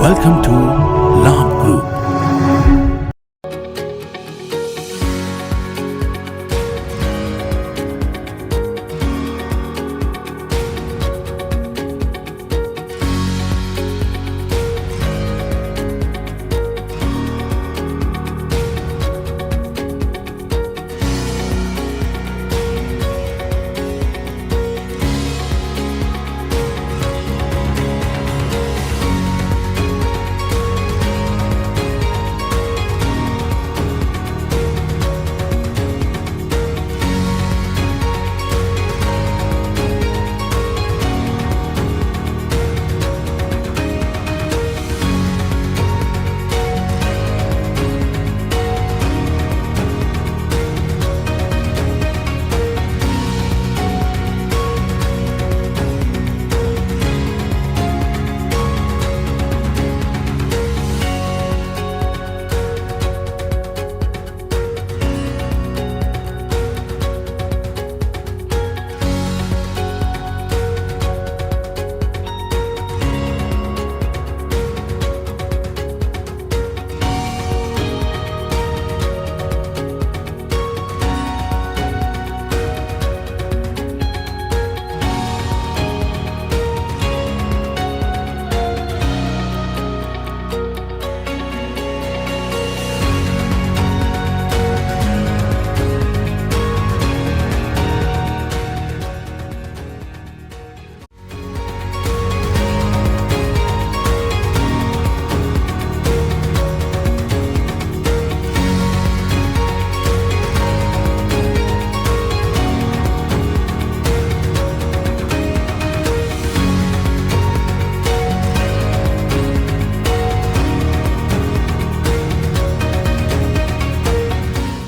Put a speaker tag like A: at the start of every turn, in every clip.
A: Welcome to Labh Group.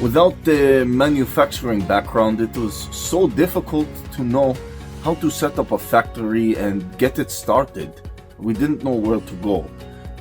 B: Without the manufacturing background, it was so difficult to know how to set up a factory and get it started. We didn't know where to go.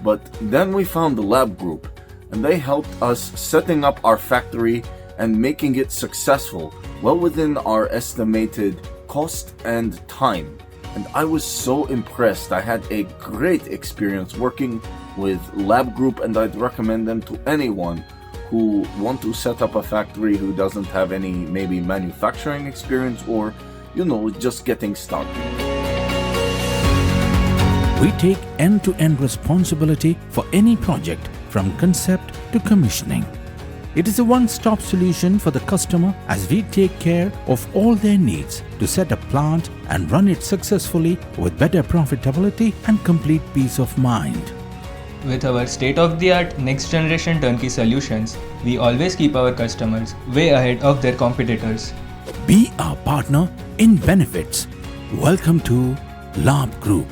B: But then we found the Labh Group, and they helped us setting up our factory and making it successful, well within our estimated cost and time. And I was so impressed. I had a great experience working with Labh Group, and I'd recommend them to anyone who want to set up a factory who doesn't have any maybe manufacturing experience or, just getting started.
A: We take end-to-end responsibility for any project from concept to commissioning. It is a one-stop solution for the customer as we take care of all their needs to set a plant and run it successfully with better profitability and complete peace of mind.
C: With our state-of-the-art next-generation turnkey solutions, we always keep our customers way ahead of their competitors.
A: Be our partner in benefits. Welcome to Labh Group.